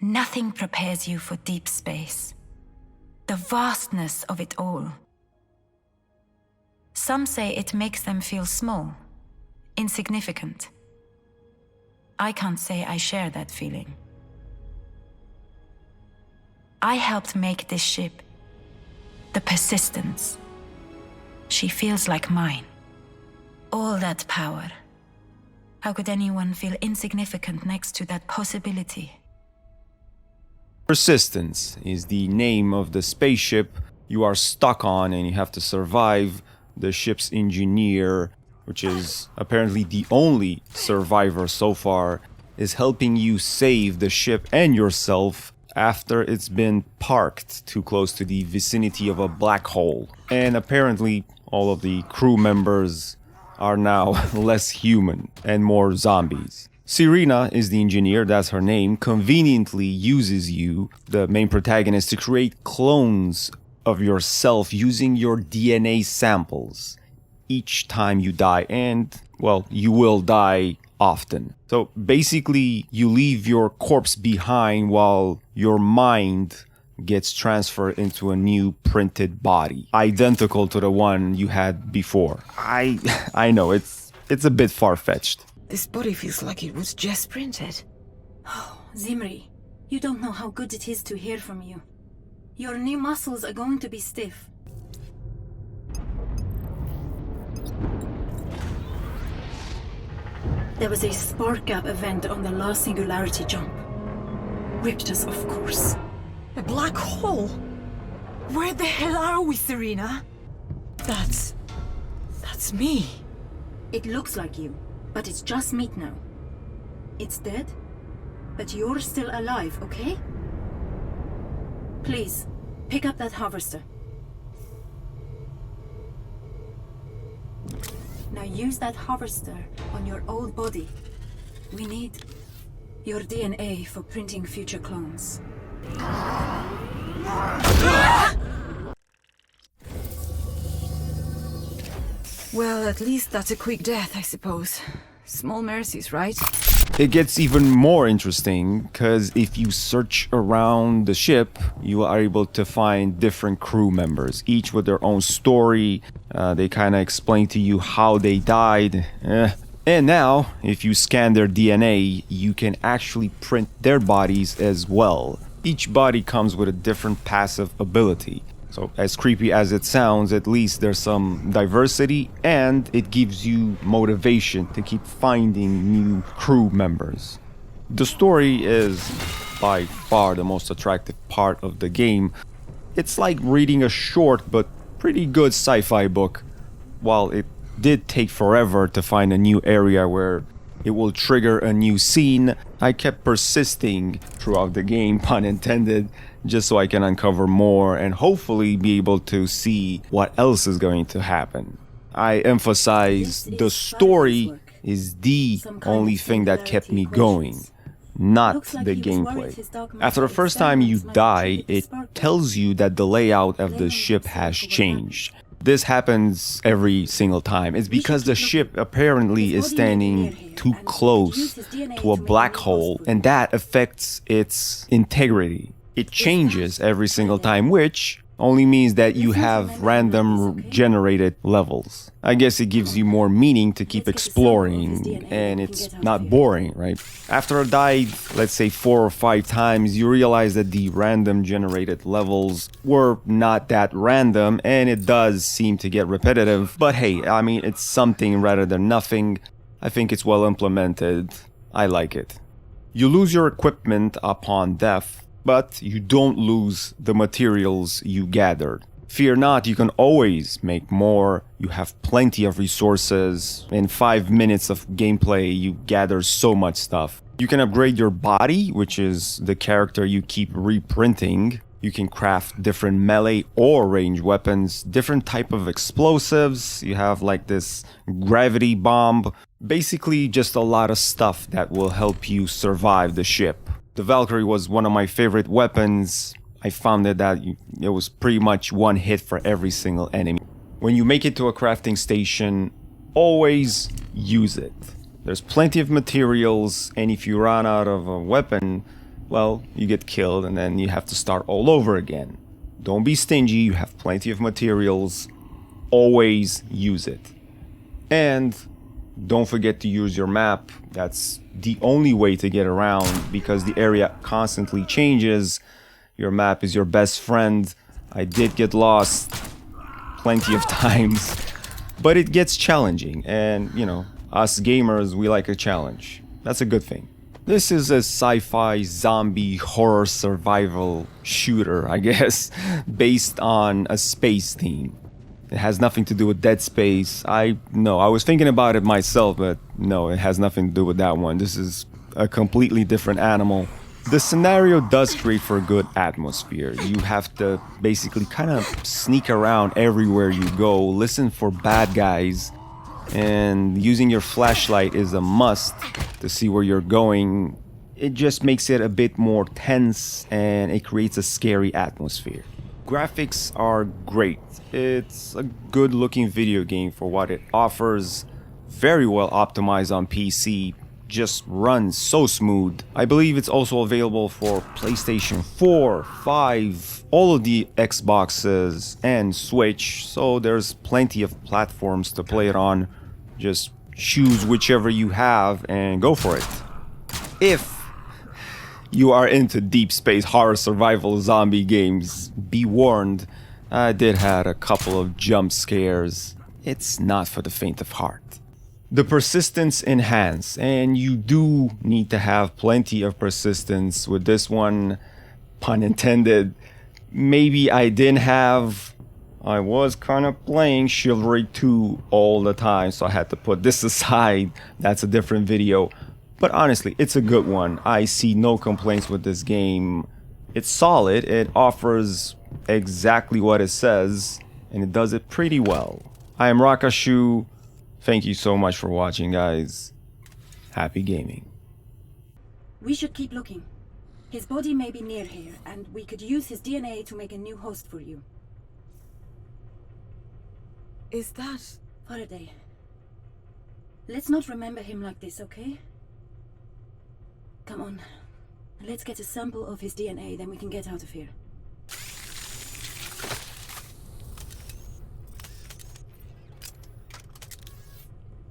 Nothing prepares you for deep space. The vastness of it all. Some say it makes them feel small, insignificant. I can't say I share that feeling. I helped make this ship, the Persistence. She feels like mine. All that power. How could anyone feel insignificant next to that possibility? Persistence is the name of the spaceship you are stuck on and you have to survive. The ship's engineer, which is apparently the only survivor so far, is helping you save the ship and yourself after it's been parked too close to the vicinity of a black hole. And apparently all of the crew members are now less human and more zombies. Serena is the engineer, that's her name, conveniently uses you, the main protagonist, to create clones of yourself using your DNA samples each time you die, and, well, you will die often. So basically, you leave your corpse behind while your mind gets transferred into a new printed body, identical to the one you had before. I know, it's a bit far-fetched. This body feels like it was just printed. Oh, Zimri, you don't know how good it is to hear from you. Your new muscles are going to be stiff. There was a spark gap event on the last singularity jump. Ripped us, of course. A black hole? Where the hell are we, Serena? That's me. It looks like you, but it's just meat now. It's dead, but you're still alive, okay? Please, pick up that harvester. Now use that harvester on your old body. We need your DNA for printing future clones. Well, at least that's a quick death, I suppose. Small mercies, right? It gets even more interesting, because if you search around the ship, you are able to find different crew members, each with their own story. They kind of explain to you how they died. And now, if you scan their DNA, you can actually print their bodies as well. Each body comes with a different passive ability. So, as creepy as it sounds, at least there's some diversity, and it gives you motivation to keep finding new crew members. The story is by far the most attractive part of the game. It's like reading a short but pretty good sci-fi book. While it did take forever to find a new area where it will trigger a new scene, I kept persisting throughout the game, pun intended, just so I can uncover more and hopefully be able to see what else is going to happen. I emphasize the story is the only thing that kept me going, not the gameplay. After the first time you die, it tells you that the layout of the ship has changed. This happens every single time. It's because the ship apparently is standing too close to a black hole, and that affects its integrity. It changes every single time, which only means that you have random generated levels. I guess it gives you more meaning to keep exploring, and it's not boring, right? After I died, let's say 4 or 5 times, you realize that the random generated levels were not that random, and it does seem to get repetitive. But hey, I mean, it's something rather than nothing. I think it's well implemented. I like it. You lose your equipment upon death, but you don't lose the materials you gathered. Fear not, you can always make more. You have plenty of resources. In 5 minutes of gameplay, you gather so much stuff. You can upgrade your body, which is the character you keep reprinting. You can craft different melee or range weapons, different type of explosives. You have like this gravity bomb. Basically just a lot of stuff that will help you survive the ship. The Valkyrie was one of my favorite weapons. I found that it was pretty much one hit for every single enemy. When you make it to a crafting station, always use it. There's plenty of materials, and if you run out of a weapon, well, you get killed and then you have to start all over again. Don't be stingy, you have plenty of materials. Always use it. And don't forget to use your map. That's the only way to get around because the area constantly changes. Your map is your best friend. I did get lost plenty of times, but it gets challenging. And, you know, us gamers, we like a challenge. That's a good thing. This is a sci-fi zombie horror survival shooter, I guess, based on a space theme. It has nothing to do with Dead Space. I was thinking about it myself, but no, it has nothing to do with that one. This is a completely different animal. The scenario does create for a good atmosphere. You have to basically kind of sneak around everywhere you go, listen for bad guys, and using your flashlight is a must to see where you're going. It just makes it a bit more tense and it creates a scary atmosphere. Graphics are great. It's a good looking video game for what it offers. Very well optimized on PC. Just runs so smooth. I believe it's also available for PlayStation 4, 5, all of the Xboxes and Switch. So there's plenty of platforms to play it on. Just choose whichever you have and go for it. If you are into deep space horror survival zombie games, be warned, I did have a couple of jump scares. It's not for the faint of heart. The persistence enhanced, and you do need to have plenty of persistence with this one, pun intended. Maybe I didn't have. I was kind of playing Chivalry 2 all the time, so I had to put this aside. That's a different video. But honestly, it's a good one. I see no complaints with this game. It's solid, it offers exactly what it says, and it does it pretty well. I am Rocashu. Thank you so much for watching, guys. Happy gaming. We should keep looking. His body may be near here, and we could use his DNA to make a new host for you. Is that... Faraday. Let's not remember him like this, okay? Come on. Let's get a sample of his DNA, then we can get out of here.